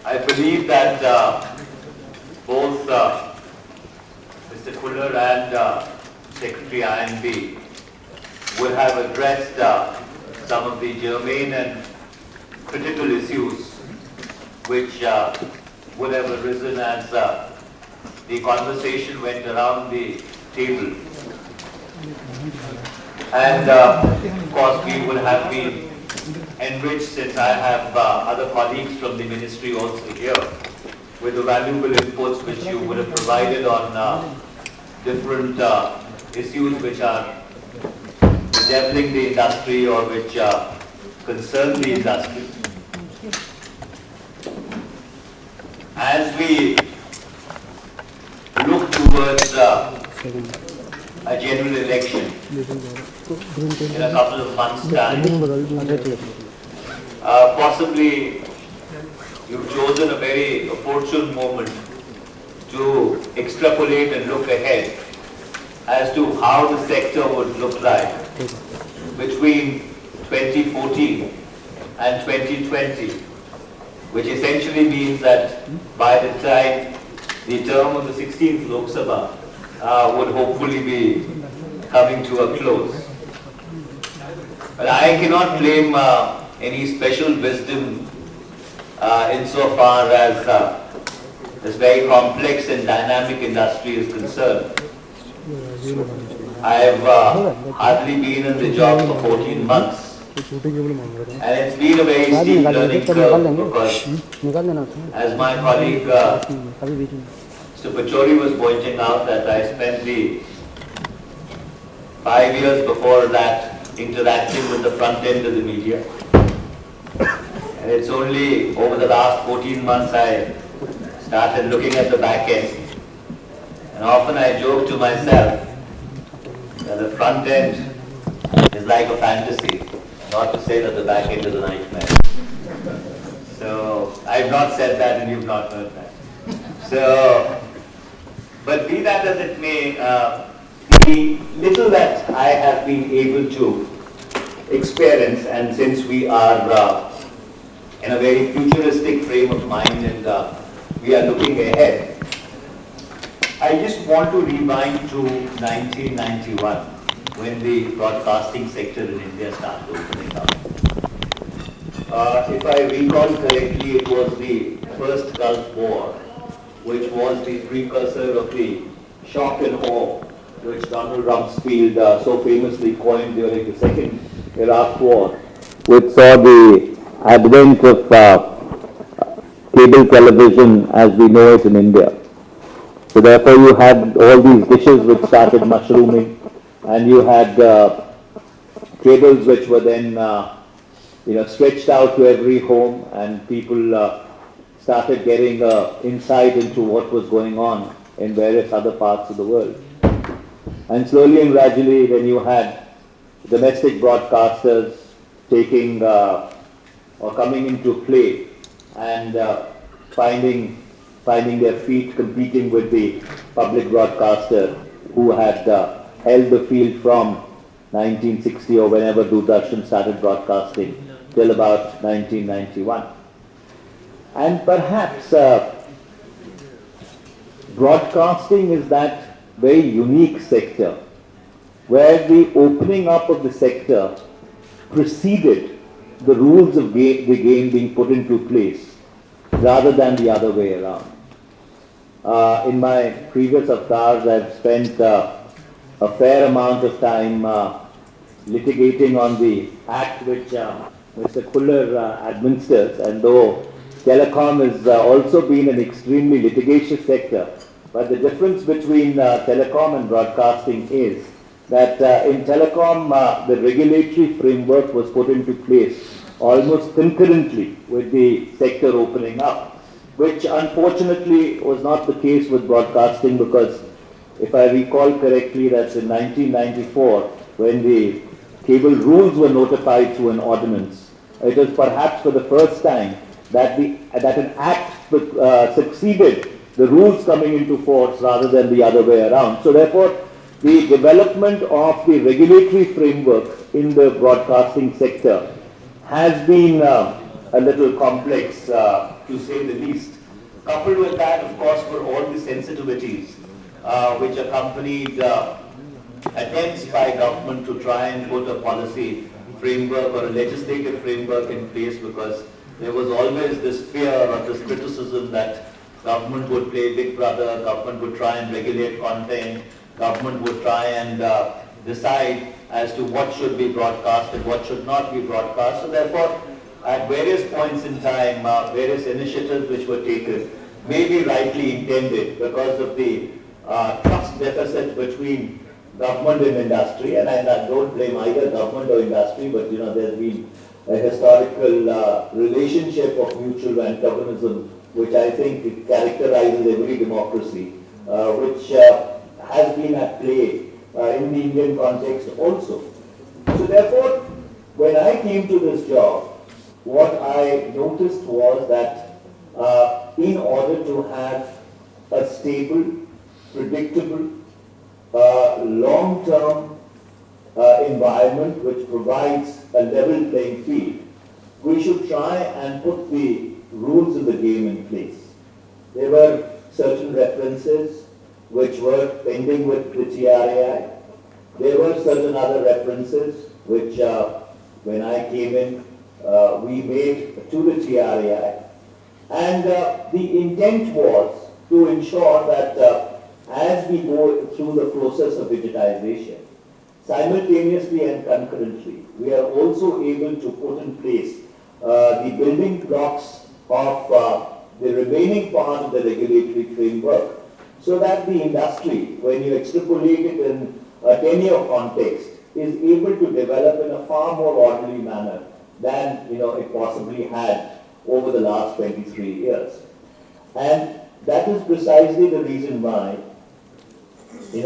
I believe that both Mr. Kuller and Secretary INB would have addressed some of the germane and critical issues which would have arisen as the conversation went around the table. And of course we would have been enriched, since I have other colleagues from the ministry also here, with the valuable inputs which you would have provided on different issues which are bedeviling the industry or which concern the industry. As we look towards a general election in a couple of months' time, possibly you've chosen a very opportune moment to extrapolate and look ahead as to how the sector would look like between 2014 and 2020, which essentially means that by the time the term of the 16th Lok Sabha would hopefully be coming to a close. But I cannot claim any special wisdom insofar as this very complex and dynamic industry is concerned. I have hardly been in the job for 14 months, and it's been a very steep learning curve because, as my colleague Mr. Tewari was pointing out, that I spent the 5 years before that interacting with the front end of the media, and it's only over the last 14 months I started looking at the back end. And often I joke to myself that the front end is like a fantasy, not to say that the back end is a nightmare. So I've not said that and you've not heard that. So, but be that as it may, the little that I have been able to experience, and since we are in a very futuristic frame of mind and we are looking ahead, I just want to rewind to 1991 when the broadcasting sector in India started opening up. If I recall correctly, it was the first Gulf War, which was the precursor of the shock and awe which Donald Rumsfeld so famously coined during the second Iraq War, which saw the advent of cable television as we know it in India. So therefore you had all these dishes which started mushrooming, and you had cables which were then stretched out to every home, and people started getting insight into what was going on in various other parts of the world. And slowly and gradually then you had domestic broadcasters taking or coming into play and finding their feet, competing with the public broadcaster who had held the field from 1960 or whenever Doordarshan started broadcasting till about 1991. And perhaps broadcasting is that very unique sector where the opening up of the sector preceded the rules of the game being put into place rather than the other way around. In my previous avatars, I've spent a fair amount of time litigating on the act which Mr. Kuller administers, and though telecom has also been an extremely litigious sector, but the difference between telecom and broadcasting is that in telecom the regulatory framework was put into place almost concurrently with the sector opening up, which unfortunately was not the case with broadcasting, because if I recall correctly, that's in 1994 when the cable rules were notified through an ordinance. It was perhaps for the first time that an act succeeded the rules coming into force rather than the other way around. So therefore, the development of the regulatory framework in the broadcasting sector has been a little complex, to say the least. Coupled with that, of course, were all the sensitivities which accompanied attempts by government to try and put a policy framework or a legislative framework in place, because there was always this fear or this criticism that government would play big brother, government would try and regulate content, government would try and decide as to what should be broadcast and what should not be broadcast. So therefore, at various points in time, various initiatives which were taken may be rightly intended because of the trust deficit between government and industry, and I don't blame either government or industry, but there's been a historical relationship of mutual antagonism, which I think characterizes every democracy, which has been at play in the Indian context also. So therefore, when I came to this job, what I noticed was that in order to have a stable, predictable, long-term environment which provides a level playing field, we should try and put the rules of the game in place. There were certain references which were pending with the TRAI. There were certain other references which, when I came in, we made to the TRAI. And the intent was to ensure that as we go through the process of digitization, simultaneously and concurrently, we are also able to put in place the building blocks of the remaining part of the regulatory framework, so that the industry, when you extrapolate it in a 10-year context, is able to develop in a far more orderly manner than it possibly had over the last 23 years. And that is precisely the reason why the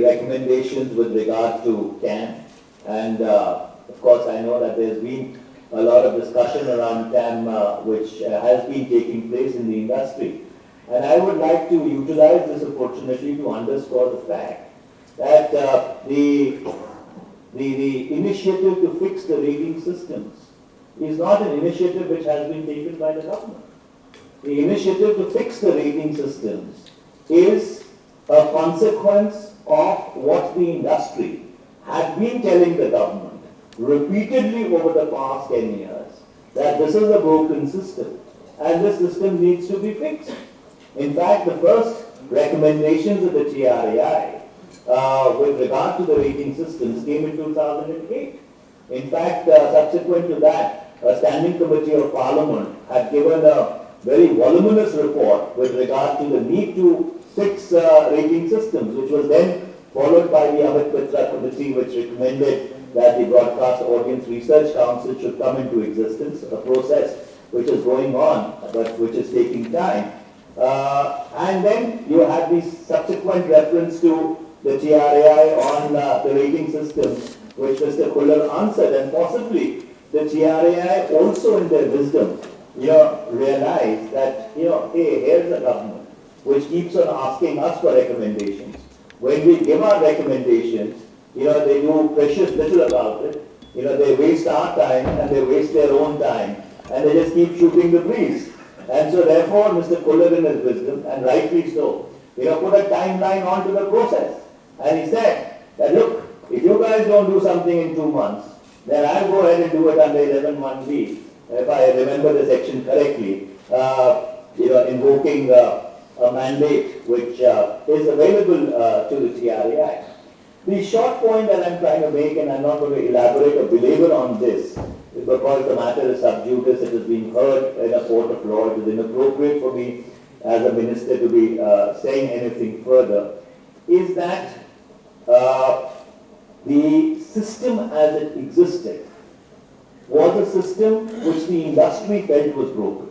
recommendations with regard to TAM, and of course I know that there's been a lot of discussion around TAM which has been taking place in the industry. And I would like to utilize this opportunity to underscore the fact that the initiative to fix the rating systems is not an initiative which has been taken by the government. The initiative to fix the rating systems is a consequence of what the industry had been telling the government repeatedly over the past 10 years, that this is a broken system and this system needs to be fixed. In fact, the first recommendations of the TRAI with regard to the rating systems came in 2008. In fact, subsequent to that, a standing committee of Parliament had given a very voluminous report with regard to the need to fix rating systems, which was then followed by the Amit Mitra committee, which recommended that the Broadcast Audience Research Council should come into existence, a process which is going on, but which is taking time. And then you had the subsequent reference to the TRAI on the rating system, which Mr. Kuller answered, and possibly the TRAI also in their wisdom, realized that, hey, here's a government which keeps on asking us for recommendations. When we give our recommendations, they do precious little about it. They waste our time and they waste their own time, and they just keep shooting the breeze. And so therefore, Mr. Kuller in his wisdom, and rightly so, put a timeline onto the process. And he said that, look, if you guys don't do something in 2 months, then I'll go ahead and do it under 11(1)(b), if I remember the section correctly, invoking a mandate which is available to the TRAI. The short point that I'm trying to make, and I'm not going to elaborate or belabor on this, because the matter is sub judice, it is being heard in a court of law, it is inappropriate for me as a minister to be saying anything further, is that the system as it existed was a system which the industry felt was broken.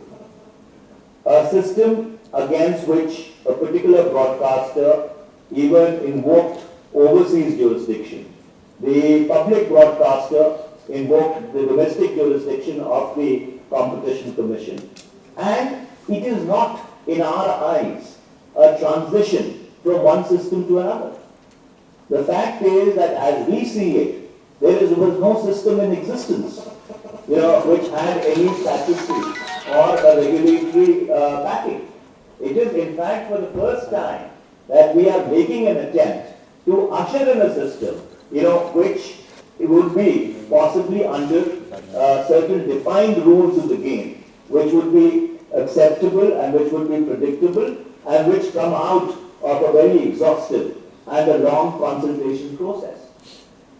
A system against which a particular broadcaster even invoked overseas jurisdiction. The public broadcaster invoked the domestic jurisdiction of the Competition Commission. And it is not, in our eyes, a transition from one system to another. The fact is that as we see it, there was no system in existence. which had any statutory or a regulatory backing. It is in fact for the first time that we are making an attempt to usher in a system, which would be possibly under certain defined rules of the game, which would be acceptable and which would be predictable and which come out of a very exhaustive and a long consultation process.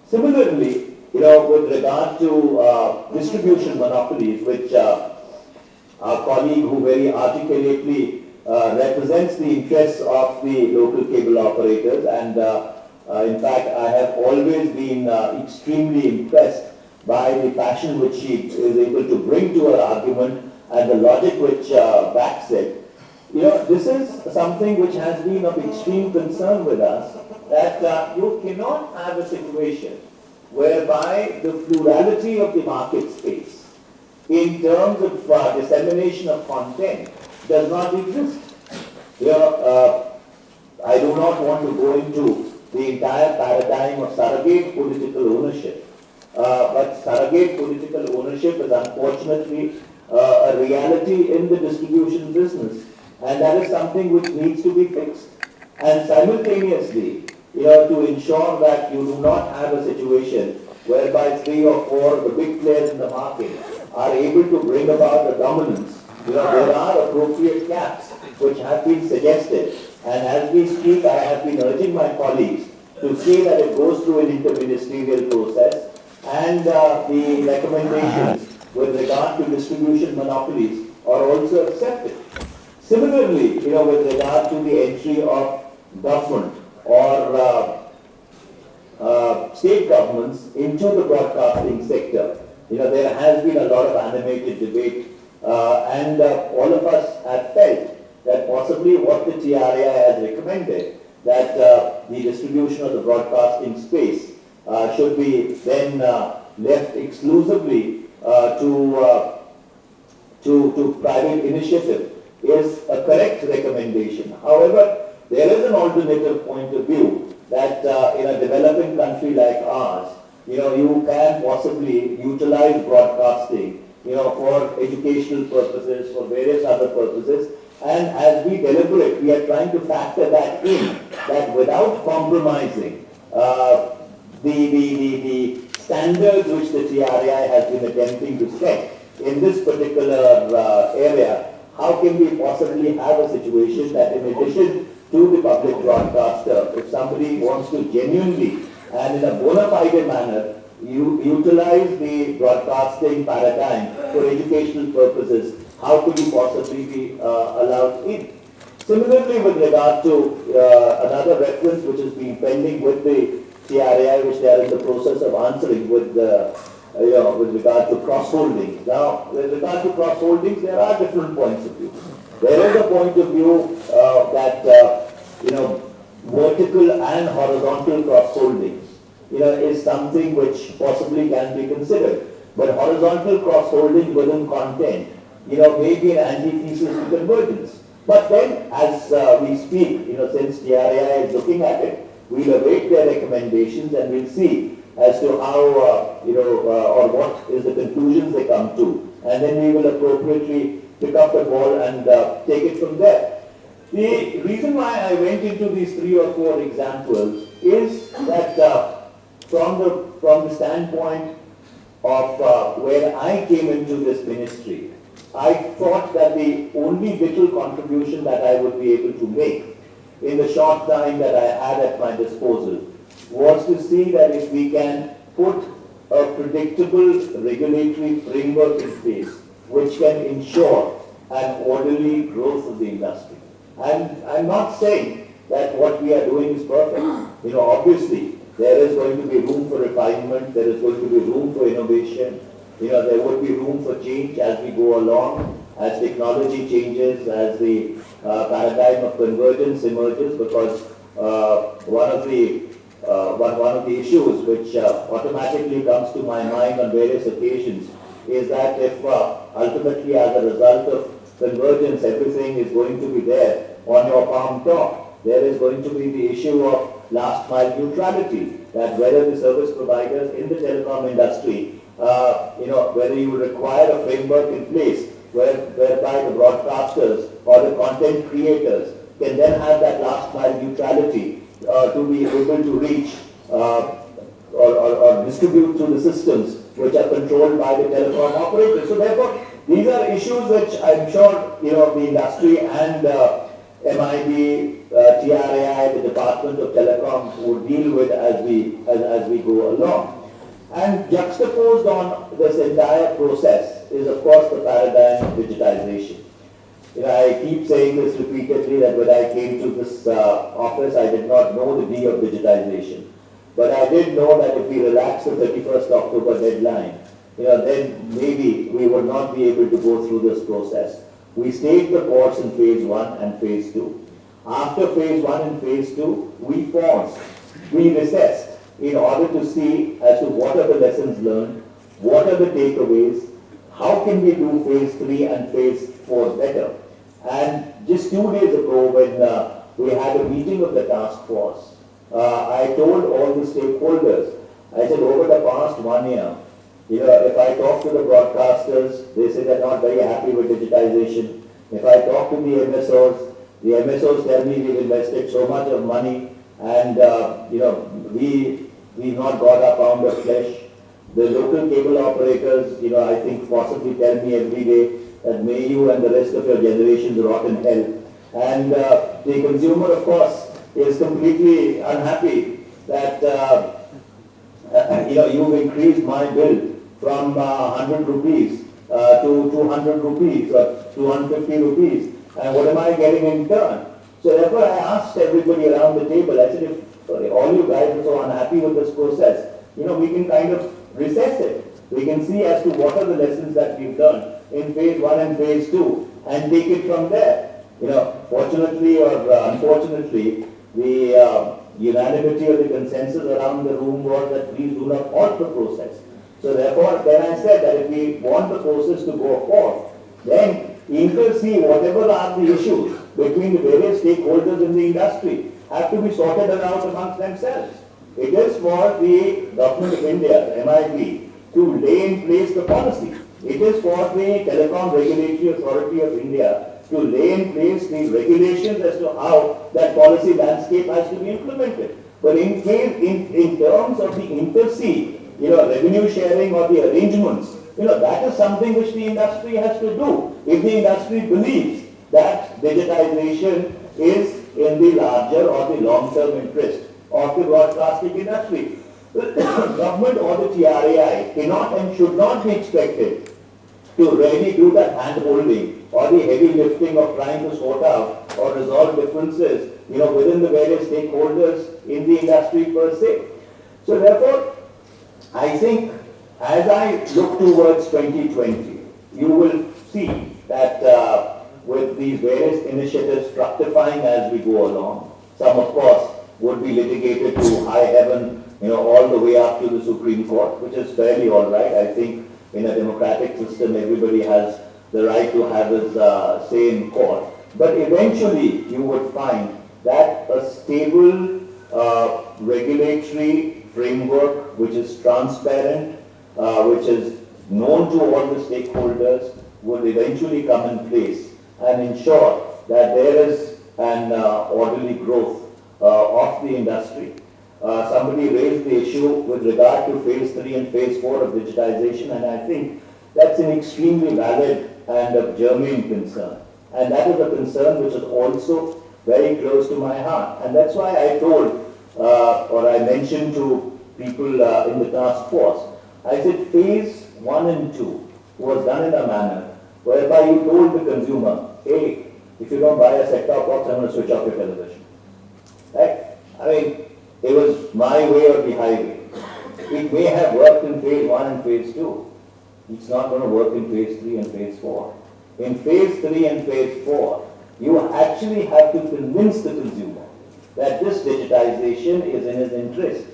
Similarly, with regard to distribution monopolies, which our colleague who very articulately represents the interests of the local cable operators, and in fact I have always been extremely impressed by the passion which she is able to bring to her argument and the logic which backs it. This is something which has been of extreme concern with us, that you cannot have a situation whereby the plurality of the market space in terms of dissemination of content does not exist. I do not want to go into the entire paradigm of surrogate political ownership, but surrogate political ownership is unfortunately a reality in the distribution business, and that is something which needs to be fixed. And simultaneously, to ensure that you do not have a situation whereby 3 or 4 of the big players in the market are able to bring about a dominance. There are appropriate caps which have been suggested, and as we speak I have been urging my colleagues to see that it goes through an interministerial process, and the recommendations with regard to distribution monopolies are also accepted. Similarly, with regard to the entry of government or state governments into the broadcasting sector, there has been a lot of animated debate, and all of us have felt that possibly what the TRI has recommended, that the distribution of the broadcasting space should be then left exclusively to private initiative, is a correct recommendation. However, there is an alternative point of view that in a developing country like ours, you can possibly utilize broadcasting, for educational purposes, for various other purposes, and as we deliberate, we are trying to factor that in, that without compromising the standards which the TRI has been attempting to set in this particular area, how can we possibly have a situation that in addition to the public broadcaster, if somebody wants to genuinely and in a bona fide manner utilize the broadcasting paradigm for educational purposes, how could you possibly be allowed in? Similarly, with regard to another reference which has been pending with the TRI, which they are in the process of answering with regard to cross-holdings. Now, with regard to cross-holdings, there are different points of view. There is a point of view that vertical and horizontal cross-holdings is something which possibly can be considered. But horizontal cross-holding within content may be an antithesis to convergence. But then, as we speak, since TRI is looking at it, we'll await their recommendations and we'll see as to how, or what is the conclusions they come to. And then we will appropriately pick up the ball and take it from there. The reason why I went into these 3 or 4 examples is that from the standpoint of where I came into this ministry, I thought that the only little contribution that I would be able to make in the short time that I had at my disposal was to see that if we can put a predictable regulatory framework in place which can ensure an orderly growth of the industry. And I'm not saying that what we are doing is perfect. Obviously, there is going to be room for refinement, there is going to be room for innovation, there would be room for change as we go along, as technology changes, as the paradigm of convergence emerges, because one of the issues which automatically comes to my mind on various occasions is that if ultimately as a result of convergence everything is going to be there on your palm top, there is going to be the issue of last mile neutrality, that whether the service providers in the telecom industry whether you require a framework in place whereby the broadcasters or the content creators can then have that last mile neutrality to be able to reach or distribute through the systems which are controlled by the telecom operators. So therefore, these are issues which I'm sure the industry and MIB, TRAI, the Department of Telecoms would deal with as we go along. And juxtaposed on this entire process is, of course, the paradigm of digitization. I keep saying this repeatedly that when I came to this office, I did not know the D of digitization. But I did know that if we relax the 31st October deadline, then maybe we would not be able to go through this process. We stayed the course in phase 1 and phase 2. After phase 1 and phase 2, we paused. We recessed in order to see as to what are the lessons learned, what are the takeaways, how can we do phase 3 and phase 4 better. And just 2 days ago when we had a meeting of the task force, I told all the stakeholders, I said over the past 1 year, if I talk to the broadcasters, they say they're not very happy with digitization. If I talk to the MSOs tell me we've invested so much of money and we've not got a pound of flesh. The local cable operators, I think possibly tell me every day that may you and the rest of your generations rot in hell. And the consumer, of course, is completely unhappy that you've increased my bill from 100 rupees to 200 rupees or 250 rupees. And what am I getting in turn? So therefore I asked everybody around the table, I said, if all you guys are so unhappy with this process, we can kind of recess it. We can see as to what are the lessons that we've done in phase 1 and phase 2 and take it from there. Fortunately or unfortunately, the unanimity or the consensus around the room was that please do not halt the process. So therefore, then I said that if we want the process to go forth, then see whatever are the issues between the various stakeholders in the industry have to be sorted out amongst themselves. It is for the Government of India, MIB, to lay in place the policy. It is for the Telecom Regulatory Authority of India to lay in place the regulations as to how that policy landscape has to be implemented. But in terms of the inter-sea, revenue sharing or the arrangements, that is something which the industry has to do. If the industry believes that digitization is in the larger or the long-term interest of the broadcasting industry, the government or the TRAI cannot and should not be expected to really do that hand-holding or the heavy lifting of trying to sort out or resolve differences, within the various stakeholders in the industry per se. So therefore, I think as I look towards 2020, you will see that with these various initiatives fructifying as we go along, some of course would be litigated to high heaven, all the way up to the Supreme Court, which is fairly all right. I think in a democratic system, everybody has the right to have his say in court. But eventually, you would find that a stable regulatory framework which is transparent, which is known to all the stakeholders, would eventually come in place and ensure that there is an orderly growth of the industry. Somebody raised the issue with regard to phase 3 and phase 4 of digitization, and I think that's an extremely valid and a germane concern. And that is a concern which is also very close to my heart. And that's why I told, or I mentioned to people in the task force, I said phase 1 and 2 was done in a manner whereby you told the consumer, hey, if you don't buy a set-top box, I'm going to switch off your television. Right? I mean, it was my way or the highway. It may have worked in phase 1 and phase 2. It's not going to work in phase 3 and phase 4. In phase 3 and phase 4, you actually have to convince the consumer that this digitization is in his interest.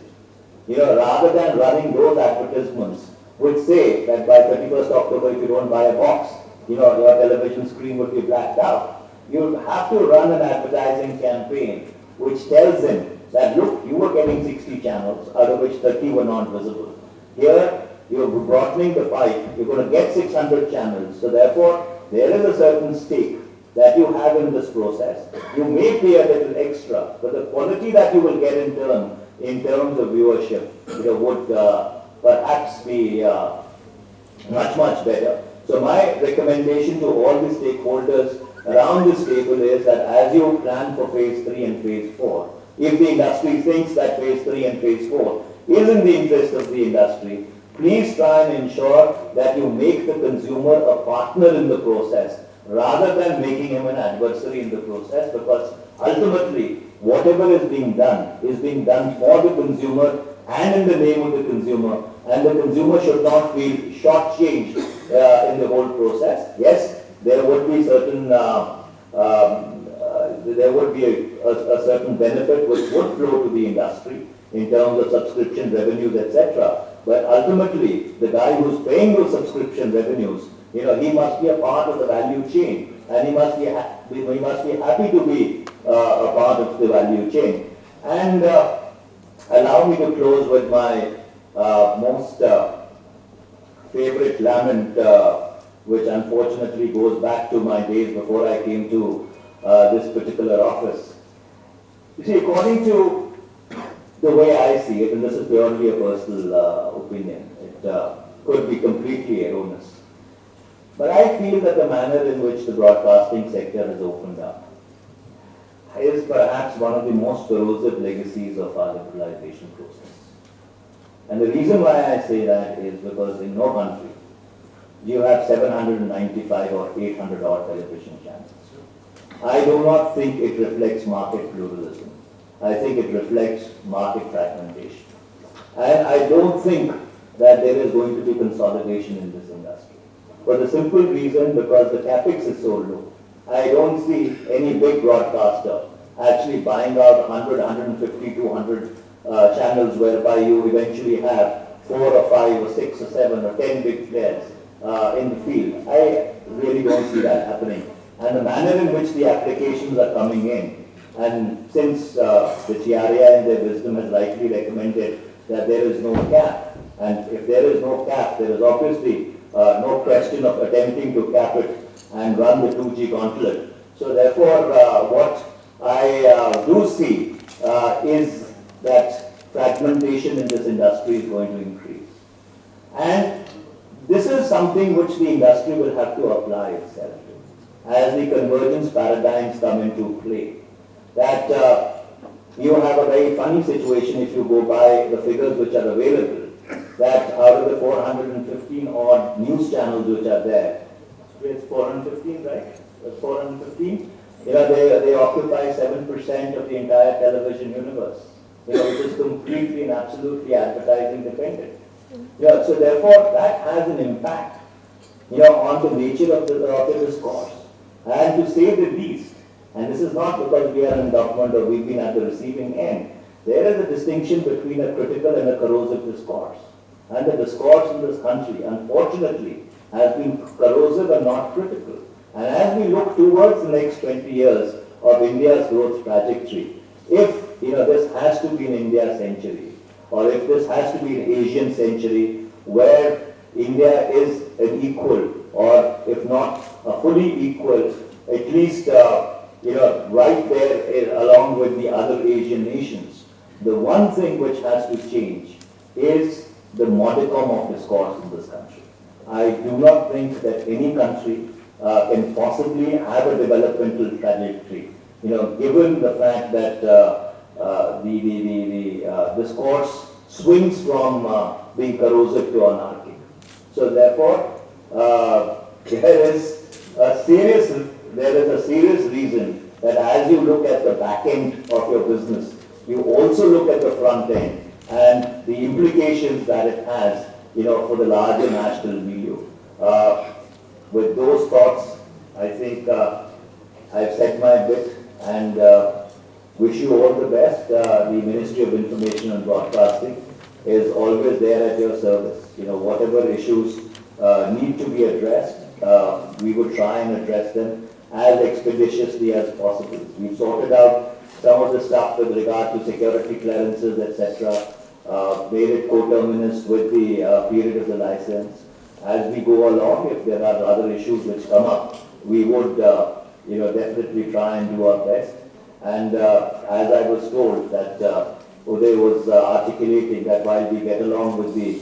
Rather than running those advertisements which say that by 31st October, if you don't buy a box, your television screen will be blacked out. You have to run an advertising campaign which tells him that, look, you were getting 60 channels, out of which 30 were not visible. Here, you're broadening the pipe, you're going to get 600 channels. So therefore, there is a certain stake that you have in this process. You may pay a little extra, but the quality that you will get in turn, in terms of viewership, would perhaps be much better. So my recommendation to all the stakeholders around this table is that as you plan for phase 3 and phase 4, if the industry thinks that phase 3 and phase 4 is in the interest of the industry, please try and ensure that you make the consumer a partner in the process rather than making him an adversary in the process, because ultimately whatever is being done for the consumer and in the name of the consumer, and the consumer should not feel shortchanged in the whole process. Yes, there would be certain a certain benefit which would flow to the industry in terms of subscription revenues, etc. But ultimately, the guy who's paying those subscription revenues, he must be a part of the value chain, and he must be happy to be a part of the value chain. And allow me to close with my most favorite lament, which unfortunately goes back to my days before I came to this particular office. You see, according to the way I see it, and this is purely a personal opinion, it could be completely erroneous, but I feel that the manner in which the broadcasting sector has opened up is perhaps one of the most corrosive legacies of our liberalization process. And the reason why I say that is because in no country you have 795 or 800 odd television channels. I do not think it reflects market pluralism. I think it reflects market fragmentation. And I don't think that there is going to be consolidation in this industry. For the simple reason, because the capex is so low. I don't see any big broadcaster actually buying out 100, 150, 200 channels whereby you eventually have 4 or 5 or 6 or 7 or 10 big players in the field. I really don't see that happening. And the manner in which the applications are coming in, and since the TRI in their wisdom has rightly recommended that there is no cap, and if there is no cap, there is obviously no question of attempting to cap it and run the 2G gauntlet. So therefore, what I do see is that fragmentation in this industry is going to increase. And this is something which the industry will have to apply itself to as the convergence paradigms come into play. That you have a very funny situation if you go by the figures which are available, that out of the 415 odd news channels which are there, it's 415, right? 415. They occupy 7% of the entire television universe, which is completely and absolutely advertising dependent. So therefore, that has an impact, on the nature of the discourse. And to say the least, and this is not because we are in government or we've been at the receiving end, there is a distinction between a critical and a corrosive discourse. And the discourse in this country, unfortunately, has been corrosive and not critical. And as we look towards the next 20 years of India's growth trajectory, if this has to be an India century, or if this has to be an Asian century where India is an equal, or if not a fully equal, at least right there along with the other Asian nations, the one thing which has to change is the modicum of discourse in this country. I do not think that any country can possibly have a developmental trajectory, given the fact that the discourse swings from being corrosive to anarchic. So therefore, there is a serious reason that as you look at the back end of your business, you also look at the front end and the implications that it has, for the larger national milieu. With those thoughts, I think I've said my bit and wish you all the best. The Ministry of Information and Broadcasting is always there at your service. Whatever issues need to be addressed, we will try and address them as expeditiously as possible. We've sorted out some of the stuff with regard to security clearances, etc. made it coterminous with the period of the license. As we go along, if there are other issues which come up, we would definitely try and do our best. And as I was told that Uday was articulating that while we get along with the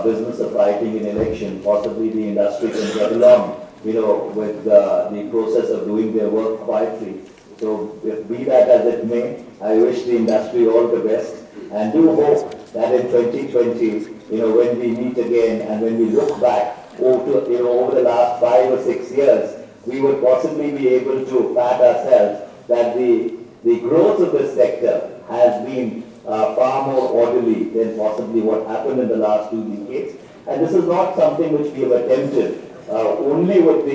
business of writing an election, possibly the industry can get along, with the process of doing their work quietly. So be that as it may, I wish the industry all the best and do hope that in 2020, when we meet again and when we look back over the last 5 or 6 years, we would possibly be able to pat ourselves that the growth of this sector has been far more orderly than possibly what happened in the last 2 decades. And this is not something which we have attempted only with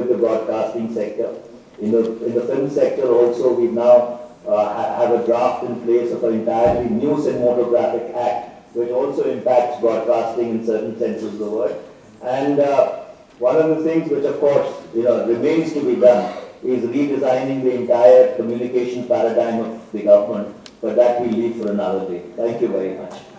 the broadcasting sector. In the film sector also, we now have a draft in place of an entirely new Cinematographic Act, which also impacts broadcasting in certain senses of the word. And one of the things which, of course, remains to be done is redesigning the entire communication paradigm of the government, but that we leave for another day. Thank you very much.